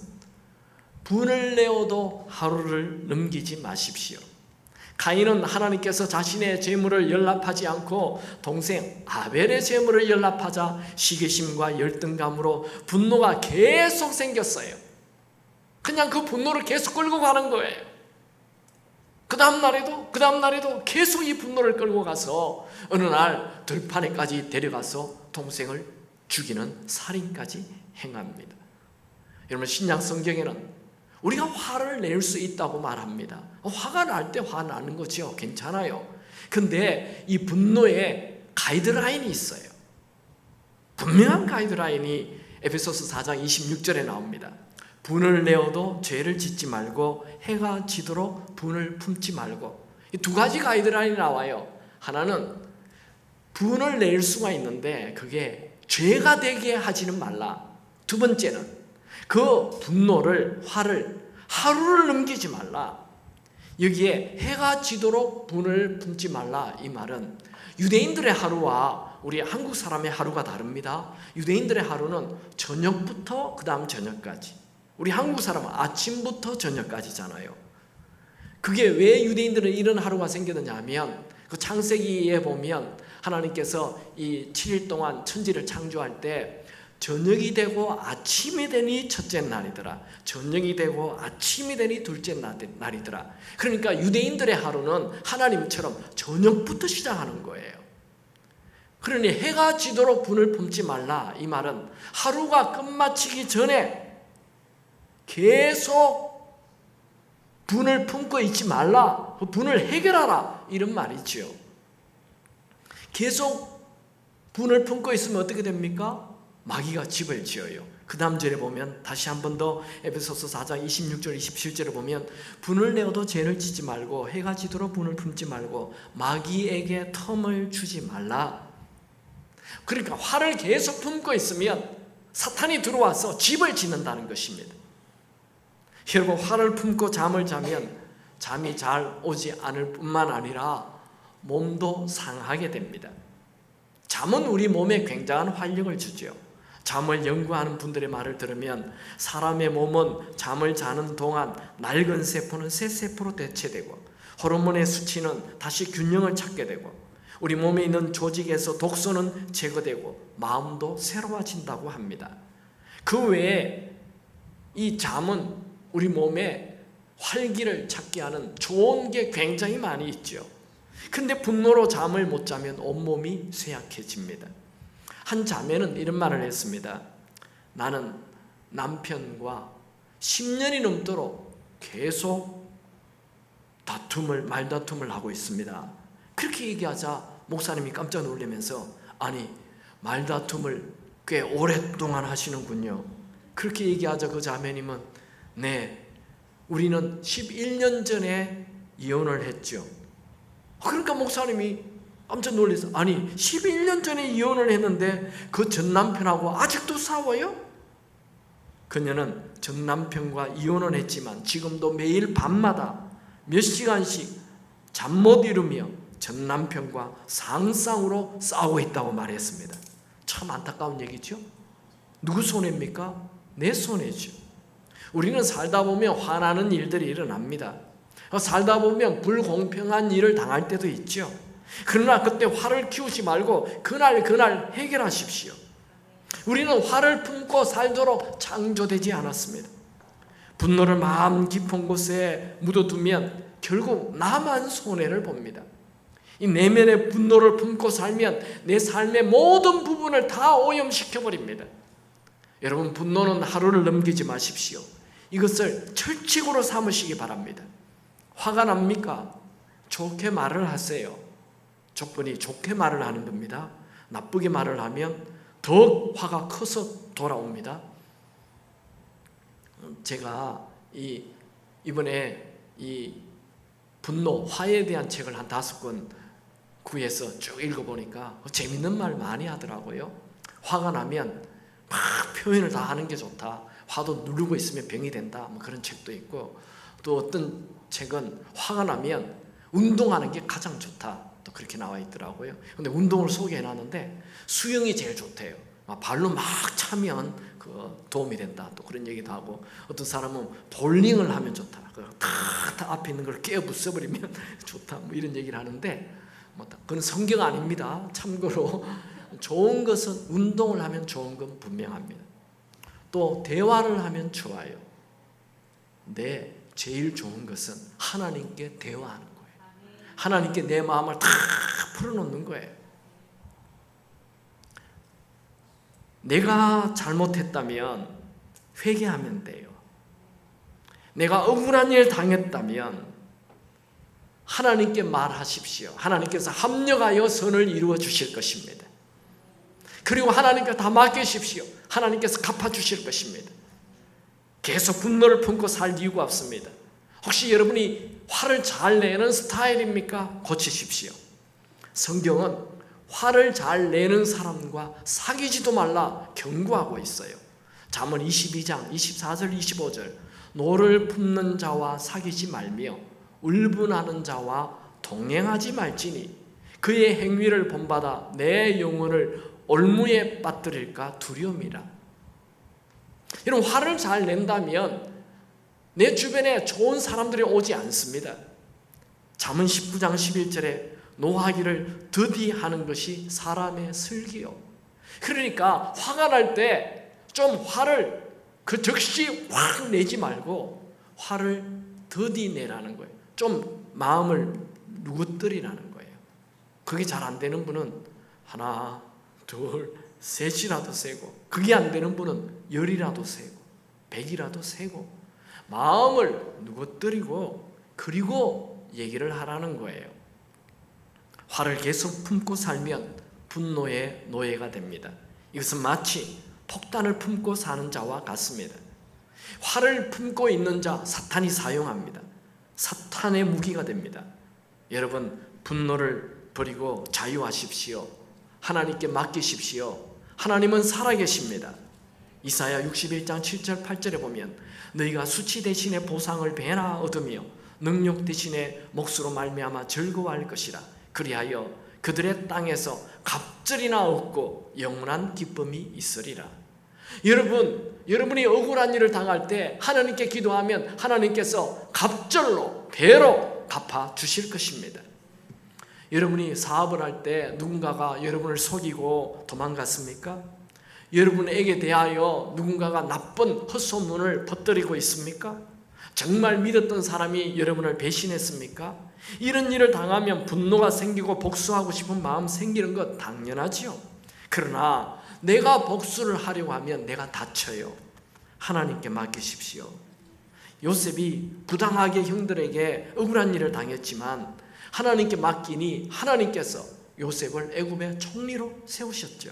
분을 내어도 하루를 넘기지 마십시오. 가인은 하나님께서 자신의 재물을 연락하지 않고 동생 아벨의 재물을 연락하자 시기심과 열등감으로 분노가 계속 생겼어요. 그냥 그 분노를 계속 끌고 가는 거예요. 그 다음 날에도 계속 이 분노를 끌고 가서 어느 날 들판에까지 데려가서 동생을 죽이는 살인까지 행합니다. 여러분 신약 성경에는 우리가 화를 낼 수 있다고 말합니다. 화가 날 때 화나는 거죠. 괜찮아요. 근데 이 분노에 가이드라인이 있어요. 분명한 가이드라인이 에베소서 4장 26절에 나옵니다. 분을 내어도 죄를 짓지 말고 해가 지도록 분을 품지 말고. 이 두 가지 가이드라인이 나와요. 하나는 분을 낼 수가 있는데 그게 죄가 되게 하지는 말라. 두 번째는 그 분노를, 화를 하루를 넘기지 말라. 여기에 해가 지도록 분을 품지 말라. 이 말은 유대인들의 하루와 우리 한국 사람의 하루가 다릅니다. 유대인들의 하루는 저녁부터 그 다음 저녁까지, 우리 한국 사람은 아침부터 저녁까지잖아요. 그게 왜 유대인들은 이런 하루가 생겼느냐 하면 그 창세기에 보면 하나님께서 이 7일 동안 천지를 창조할 때 저녁이 되고 아침이 되니 첫째 날이더라. 저녁이 되고 아침이 되니 둘째 날이더라. 그러니까 유대인들의 하루는 하나님처럼 저녁부터 시작하는 거예요. 그러니 해가 지도록 분을 품지 말라. 이 말은 하루가 끝마치기 전에 계속 분을 품고 있지 말라. 분을 해결하라. 이런 말이죠. 계속 분을 품고 있으면 어떻게 됩니까? 마귀가 집을 지어요. 그 다음 절에 보면 다시 한 번 더 에베소서 4장 26절 27절에 보면 분을 내어도 죄를 짓지 말고 해가 지도록 분을 품지 말고 마귀에게 텀을 주지 말라. 그러니까 화를 계속 품고 있으면 사탄이 들어와서 집을 짓는다는 것입니다. 여러분 화를 품고 잠을 자면 잠이 잘 오지 않을 뿐만 아니라 몸도 상하게 됩니다. 잠은 우리 몸에 굉장한 활력을 주죠. 잠을 연구하는 분들의 말을 들으면 사람의 몸은 잠을 자는 동안 낡은 세포는 새 세포로 대체되고 호르몬의 수치는 다시 균형을 찾게 되고 우리 몸에 있는 조직에서 독소는 제거되고 마음도 새로워진다고 합니다. 그 외에 이 잠은 우리 몸에 활기를 찾게 하는 좋은 게 굉장히 많이 있죠. 근데 분노로 잠을 못 자면 온몸이 쇠약해집니다. 한 자매는 이런 말을 했습니다. 나는 남편과 10년이 넘도록 계속 말다툼을 하고 있습니다. 그렇게 얘기하자 목사님이 깜짝 놀라면서 아니 말다툼을 꽤 오랫동안 하시는군요. 그렇게 얘기하자 그 자매님은 네, 우리는 11년 전에 이혼을 했죠. 그러니까 목사님이 깜짝 놀라서 아니 11년 전에 이혼을 했는데 그 전 남편하고 아직도 싸워요? 그녀는 전 남편과 이혼을 했지만 지금도 매일 밤마다 몇 시간씩 잠 못 이루며 전 남편과 상상으로 싸우고 있다고 말했습니다. 참 안타까운 얘기죠. 누구 손해입니까? 내 손해죠. 우리는 살다 보면 화나는 일들이 일어납니다. 살다 보면 불공평한 일을 당할 때도 있죠. 그러나 그때 화를 키우지 말고 그날 해결하십시오. 우리는 화를 품고 살도록 창조되지 않았습니다. 분노를 마음 깊은 곳에 묻어두면 결국 나만 손해를 봅니다. 이 내면의 분노를 품고 살면 내 삶의 모든 부분을 다 오염시켜버립니다. 여러분 분노는 하루를 넘기지 마십시오. 이것을 철칙으로 삼으시기 바랍니다. 화가 납니까? 좋게 말을 하세요. 조건이 좋게 말을 하는 겁니다. 나쁘게 말을 하면 더 화가 커서 돌아옵니다. 제가 이번에 이 분노, 화에 대한 책을 한 5권 구해서 쭉 읽어보니까 재밌는 말 많이 하더라고요. 화가 나면 막 표현을 다 하는 게 좋다. 화도 누르고 있으면 병이 된다. 뭐 그런 책도 있고, 또 어떤 책은 화가 나면 운동하는 게 가장 좋다. 또 그렇게 나와 있더라고요. 근데 운동을 소개해 놨는데 수영이 제일 좋대요. 발로 막 차면 그 도움이 된다. 또 그런 얘기도 하고, 어떤 사람은 볼링을 하면 좋다. 탁 앞에 있는 걸 깨어 부숴버리면 좋다. 뭐 이런 얘기를 하는데, 그건 성경 아닙니다. 참고로 좋은 것은, 운동을 하면 좋은 건 분명합니다. 또 대화를 하면 좋아요. 근데 제일 좋은 것은 하나님께 대화하는 거예요. 하나님께 내 마음을 다 풀어놓는 거예요. 내가 잘못했다면 회개하면 돼요. 내가 억울한 일 당했다면 하나님께 말하십시오. 하나님께서 합력하여 선을 이루어 주실 것입니다. 그리고 하나님께 다 맡기십시오. 하나님께서 갚아주실 것입니다. 계속 분노를 품고 살 이유가 없습니다. 혹시 여러분이 화를 잘 내는 스타일입니까? 고치십시오. 성경은 화를 잘 내는 사람과 사귀지도 말라 경고하고 있어요. 잠언 22장 24절 25절, 노를 품는 자와 사귀지 말며 울분하는 자와 동행하지 말지니 그의 행위를 본받아 내 영혼을 올무에 빠뜨릴까 두려움이라. 이런 화를 잘 낸다면 내 주변에 좋은 사람들이 오지 않습니다. 잠언 19장 11절에 노하기를 더디하는 것이 사람의 슬기요. 그러니까 화가 날 때 좀 화를 그 즉시 확 내지 말고 화를 더디 내라는 거예요. 좀 마음을 누구뜨리라는 거예요. 그게 잘 안 되는 분은 하나, 둘, 셋이라도 세고, 그게 안 되는 분은 열이라도 세고, 백이라도 세고, 마음을 누구뜨리고 그리고 얘기를 하라는 거예요. 화를 계속 품고 살면 분노의 노예가 됩니다. 이것은 마치 폭탄을 품고 사는 자와 같습니다. 화를 품고 있는 자 사탄이 사용합니다. 사탄의 무기가 됩니다. 여러분, 분노를 버리고 자유하십시오. 하나님께 맡기십시오. 하나님은 살아계십니다. 이사야 61장 7절 8절에 보면 너희가 수치 대신에 보상을 배나 얻으며 능력 대신에 몫으로 말미암아 즐거워할 것이라. 그리하여 그들의 땅에서 갑절이나 얻고 영원한 기쁨이 있으리라. 여러분이 억울한 일을 당할 때 하나님께 기도하면 하나님께서 갑절로 배로 갚아 주실 것입니다. 여러분이 사업을 할 때 누군가가 여러분을 속이고 도망갔습니까? 여러분에게 대하여 누군가가 나쁜 헛소문을 퍼뜨리고 있습니까? 정말 믿었던 사람이 여러분을 배신했습니까? 이런 일을 당하면 분노가 생기고 복수하고 싶은 마음 생기는 것 당연하지요. 그러나 내가 복수를 하려고 하면 내가 다쳐요. 하나님께 맡기십시오. 요셉이 부당하게 형들에게 억울한 일을 당했지만 하나님께 맡기니 하나님께서 요셉을 애굽의 총리로 세우셨죠.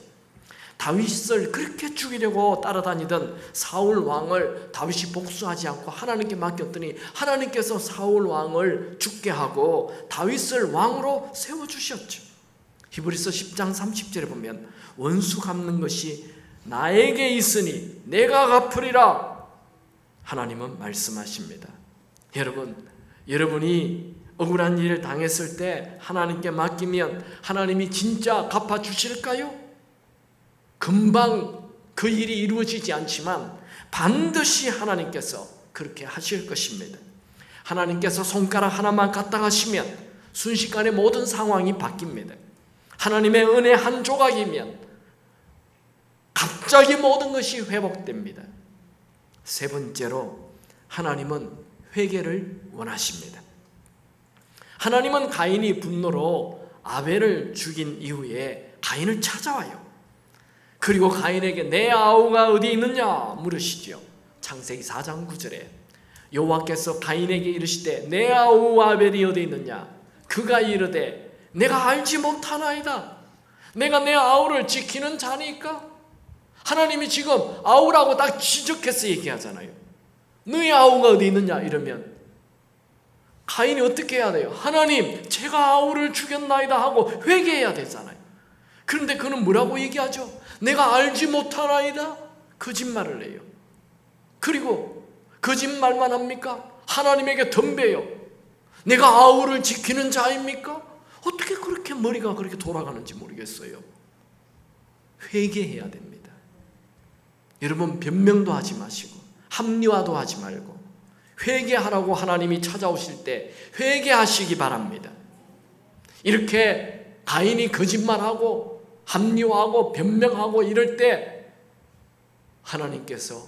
다윗을 그렇게 죽이려고 따라다니던 사울 왕을 다윗이 복수하지 않고 하나님께 맡겼더니 하나님께서 사울 왕을 죽게 하고 다윗을 왕으로 세워주셨죠. 히브리서 10장 30절에 보면 원수 갚는 것이 나에게 있으니 내가 갚으리라 하나님은 말씀하십니다. 여러분이 억울한 일을 당했을 때 하나님께 맡기면 하나님이 진짜 갚아주실까요? 금방 그 일이 이루어지지 않지만 반드시 하나님께서 그렇게 하실 것입니다. 하나님께서 손가락 하나만 갖다 하시면 순식간에 모든 상황이 바뀝니다. 하나님의 은혜 한 조각이면 갑자기 모든 것이 회복됩니다. 세 번째로 하나님은 회개를 원하십니다. 하나님은 가인이 분노로 아벨을 죽인 이후에 가인을 찾아와요. 그리고 가인에게 내 아우가 어디 있느냐 물으시죠. 창세기 4장 9절에 여호와께서 가인에게 이르시되 내 아우 아벨이 어디 있느냐. 그가 이르되 내가 알지 못하나이다. 내가 내 아우를 지키는 자니까. 하나님이 지금 아우라고 딱 지적해서 얘기하잖아요. 너희 아우가 어디 있느냐 이러면 가인이 어떻게 해야 돼요? 하나님 제가 아우를 죽였나이다 하고 회개해야 되잖아요. 그런데 그는 뭐라고 얘기하죠? 내가 알지 못하나이다. 거짓말을 해요. 그리고 거짓말만 합니까? 하나님에게 덤벼요. 내가 아우를 지키는 자입니까? 어떻게 그렇게 머리가 그렇게 돌아가는지 모르겠어요. 회개해야 됩니다. 여러분, 변명도 하지 마시고 합리화도 하지 말고 회개하라고 하나님이 찾아오실 때 회개하시기 바랍니다. 이렇게 가인이 거짓말하고 합리화하고 변명하고 이럴 때 하나님께서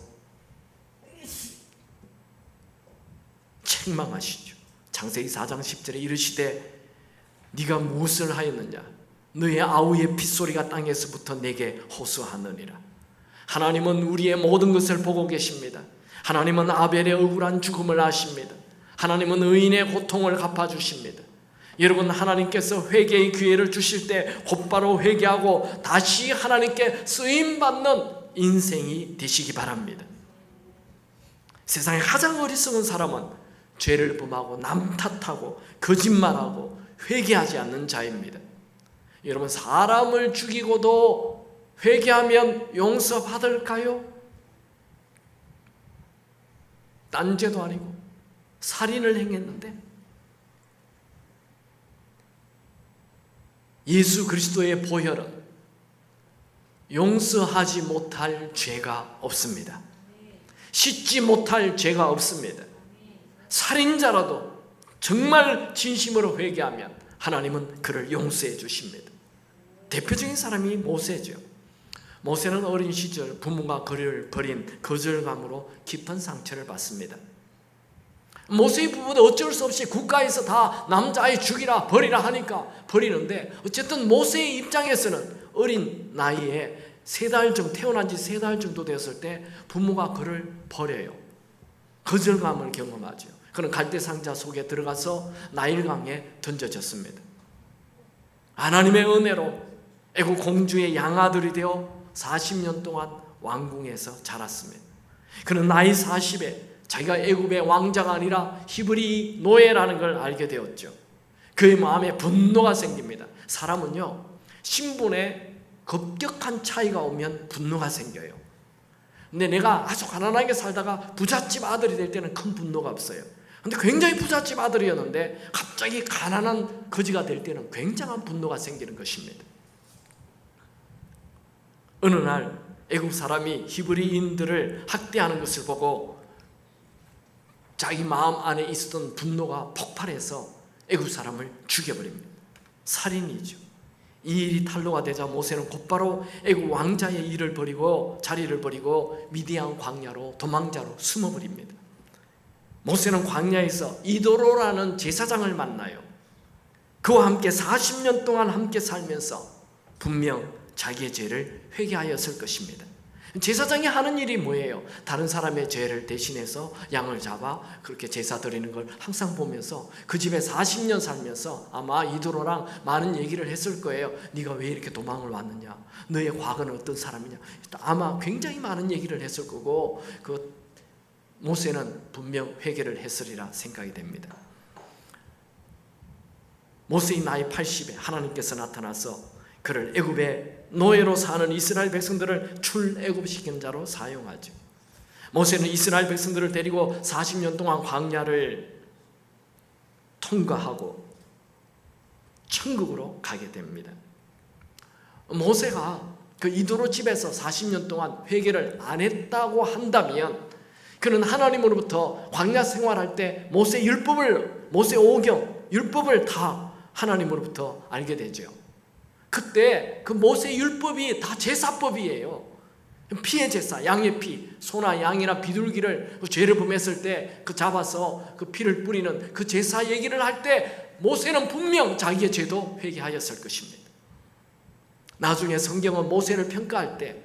책망하시죠. 창세기 4장 10절에 이르시되 네가 무엇을 하였느냐? 너의 아우의 핏소리가 땅에서부터 내게 호소하느니라. 하나님은 우리의 모든 것을 보고 계십니다. 하나님은 아벨의 억울한 죽음을 아십니다. 하나님은 의인의 고통을 갚아주십니다. 여러분, 하나님께서 회개의 기회를 주실 때 곧바로 회개하고 다시 하나님께 쓰임받는 인생이 되시기 바랍니다. 세상에 가장 어리석은 사람은 죄를 범하고 남 탓하고 거짓말하고 회개하지 않는 자입니다. 여러분, 사람을 죽이고도 회개하면 용서받을까요? 딴 죄도 아니고 살인을 행했는데 예수 그리스도의 보혈은 용서하지 못할 죄가 없습니다. 씻지 못할 죄가 없습니다. 살인자라도 정말 진심으로 회개하면 하나님은 그를 용서해 주십니다. 대표적인 사람이 모세죠. 모세는 어린 시절 부모가 그를 버린 거절감으로 깊은 상처를 받습니다. 모세의 부부도 어쩔 수 없이 국가에서 다 남자아이 죽이라 버리라 하니까 버리는데, 어쨌든 모세의 입장에서는 어린 나이에 태어난 지 3달 정도 되었을 때 부모가 그를 버려요. 거절감을 경험하죠. 그는 갈대상자 속에 들어가서 나일강에 던져졌습니다. 하나님의 은혜로 애국 공주의 양아들이 되어 40년 동안 왕궁에서 자랐습니다. 그는 나이 40에 자기가 애굽의 왕자가 아니라 히브리 노예라는 걸 알게 되었죠. 그의 마음에 분노가 생깁니다. 사람은요, 신분에 급격한 차이가 오면 분노가 생겨요. 근데 내가 아주 가난하게 살다가 부잣집 아들이 될 때는 큰 분노가 없어요. 근데 굉장히 부잣집 아들이었는데 갑자기 가난한 거지가 될 때는 굉장한 분노가 생기는 것입니다. 어느 날 애굽 사람이 히브리인들을 학대하는 것을 보고 자기 마음 안에 있었던 분노가 폭발해서 애굽 사람을 죽여버립니다. 살인이죠. 이 일이 탄로가 되자 모세는 곧바로 애굽 왕자의 자리를 버리고 미디안 광야로 도망자로 숨어버립니다. 모세는 광야에서 이도로라는 제사장을 만나요. 그와 함께 40년 동안 함께 살면서 분명 자기의 죄를 회개하였을 것입니다. 제사장이 하는 일이 뭐예요? 다른 사람의 죄를 대신해서 양을 잡아 그렇게 제사 드리는 걸 항상 보면서 그 집에 40년 살면서 아마 이도로랑 많은 얘기를 했을 거예요. 네가 왜 이렇게 도망을 왔느냐? 너의 과거는 어떤 사람이냐? 아마 굉장히 많은 얘기를 했을 거고, 그 모세는 분명 회개를 했으리라 생각이 됩니다. 모세의 나이 80에 하나님께서 나타나서 그를 애굽의 노예로 사는 이스라엘 백성들을 출애굽시킨 자로 사용하죠. 모세는 이스라엘 백성들을 데리고 40년 동안 광야를 통과하고 천국으로 가게 됩니다. 모세가 그 이도로 집에서 40년 동안 회개를 안 했다고 한다면 그는 하나님으로부터 광야 생활할 때 모세 오경 율법을 다 하나님으로부터 알게 되죠. 그때 그 모세 율법이 다 제사법이에요. 피의 제사, 양의 피, 소나 양이나 비둘기를 죄를 범했을 때 그 잡아서 그 피를 뿌리는 그 제사 얘기를 할 때 모세는 분명 자기의 죄도 회개하였을 것입니다. 나중에 성경은 모세를 평가할 때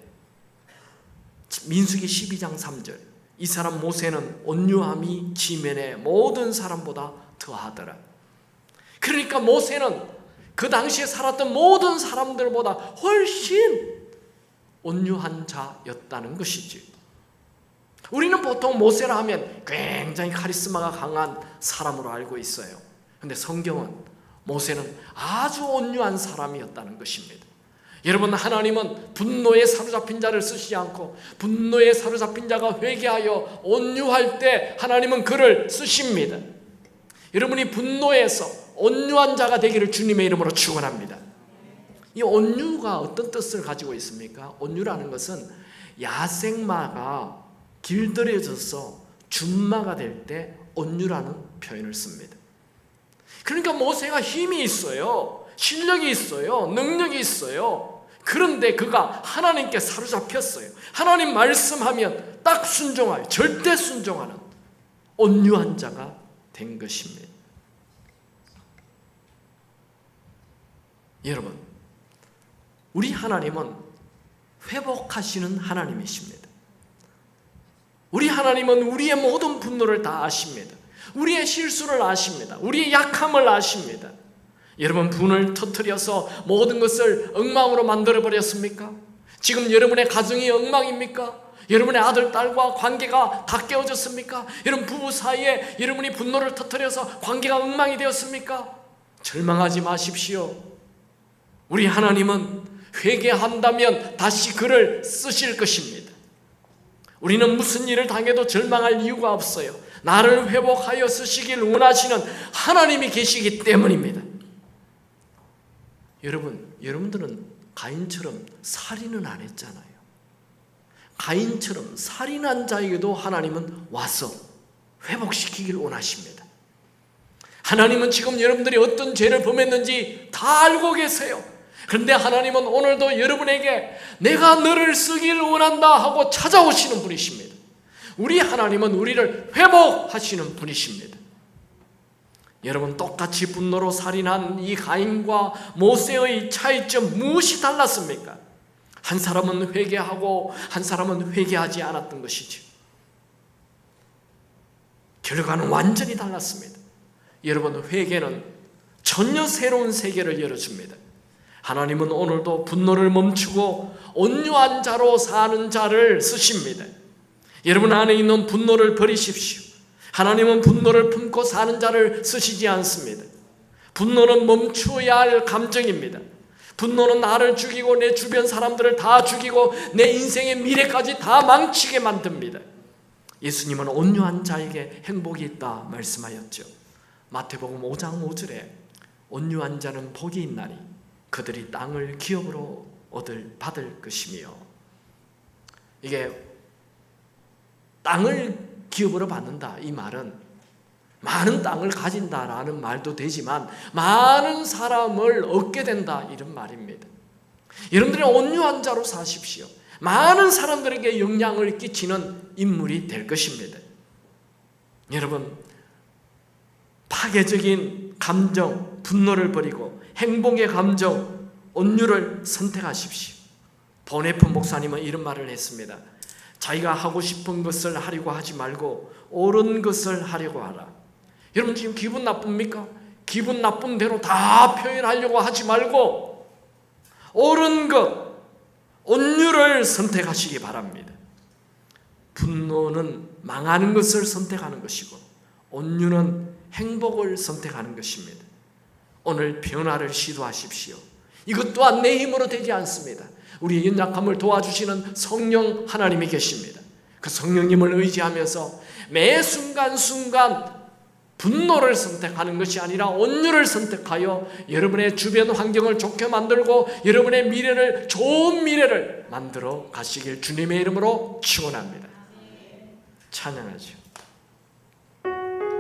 민수기 12장 3절, 이 사람 모세는 온유함이 지면의 모든 사람보다 더하더라. 그러니까 모세는 그 당시에 살았던 모든 사람들보다 훨씬 온유한 자였다는 것이지. 우리는 보통 모세라 하면 굉장히 카리스마가 강한 사람으로 알고 있어요. 그런데 성경은 모세는 아주 온유한 사람이었다는 것입니다. 여러분, 하나님은 분노에 사로잡힌 자를 쓰시지 않고 분노에 사로잡힌 자가 회개하여 온유할 때 하나님은 그를 쓰십니다. 여러분이 분노에서 온유한 자가 되기를 주님의 이름으로 축원합니다. 이 온유가 어떤 뜻을 가지고 있습니까? 온유라는 것은 야생마가 길들여져서 준마가 될 때 온유라는 표현을 씁니다. 그러니까 모세가 힘이 있어요. 실력이 있어요. 능력이 있어요. 그런데 그가 하나님께 사로잡혔어요. 하나님 말씀하면 딱 순종하여 절대 순종하는 온유한 자가 된 것입니다. 여러분, 우리 하나님은 회복하시는 하나님이십니다. 우리 하나님은 우리의 모든 분노를 다 아십니다. 우리의 실수를 아십니다. 우리의 약함을 아십니다. 여러분, 분을 터뜨려서 모든 것을 엉망으로 만들어버렸습니까? 지금 여러분의 가정이 엉망입니까? 여러분의 아들, 딸과 관계가 다 깨어졌습니까? 여러분 부부 사이에 여러분이 분노를 터뜨려서 관계가 엉망이 되었습니까? 절망하지 마십시오. 우리 하나님은 회개한다면 다시 그를 쓰실 것입니다. 우리는 무슨 일을 당해도 절망할 이유가 없어요. 나를 회복하여 쓰시길 원하시는 하나님이 계시기 때문입니다. 여러분들은 가인처럼 살인은 안 했잖아요. 가인처럼 살인한 자에게도 하나님은 와서 회복시키길 원하십니다. 하나님은 지금 여러분들이 어떤 죄를 범했는지 다 알고 계세요. 그런데 하나님은 오늘도 여러분에게 내가 너를 쓰길 원한다 하고 찾아오시는 분이십니다. 우리 하나님은 우리를 회복하시는 분이십니다. 여러분, 똑같이 분노로 살인한 이 가인과 모세의 차이점 무엇이 달랐습니까? 한 사람은 회개하고 한 사람은 회개하지 않았던 것이죠. 결과는 완전히 달랐습니다. 여러분, 회개는 전혀 새로운 세계를 열어줍니다. 하나님은 오늘도 분노를 멈추고 온유한 자로 사는 자를 쓰십니다. 여러분 안에 있는 분노를 버리십시오. 하나님은 분노를 품고 사는 자를 쓰시지 않습니다. 분노는 멈추어야 할 감정입니다. 분노는 나를 죽이고 내 주변 사람들을 다 죽이고 내 인생의 미래까지 다 망치게 만듭니다. 예수님은 온유한 자에게 행복이 있다 말씀하였죠. 마태복음 5장 5절에 온유한 자는 복이 있나니 그들이 땅을 기업으로 받을 것이며, 이게 땅을 기업으로 받는다, 이 말은 많은 땅을 가진다라는 말도 되지만 많은 사람을 얻게 된다, 이런 말입니다. 여러분들이 온유한 자로 사십시오. 많은 사람들에게 영향을 끼치는 인물이 될 것입니다. 여러분, 파괴적인 감정, 분노를 버리고 행복의 감정, 온유를 선택하십시오. 보네프 목사님은 이런 말을 했습니다. 자기가 하고 싶은 것을 하려고 하지 말고 옳은 것을 하려고 하라. 여러분 지금 기분 나쁩니까? 기분 나쁜 대로 다 표현하려고 하지 말고 옳은 것, 온유를 선택하시기 바랍니다. 분노는 망하는 것을 선택하는 것이고 온유는 행복을 선택하는 것입니다. 오늘 변화를 시도하십시오. 이것 또한 내 힘으로 되지 않습니다. 우리의 연약함을 도와주시는 성령 하나님이 계십니다. 그 성령님을 의지하면서 매 순간순간 분노를 선택하는 것이 아니라 온유를 선택하여 여러분의 주변 환경을 좋게 만들고 여러분의 미래를, 좋은 미래를 만들어 가시길 주님의 이름으로 축원합니다. 찬양하죠.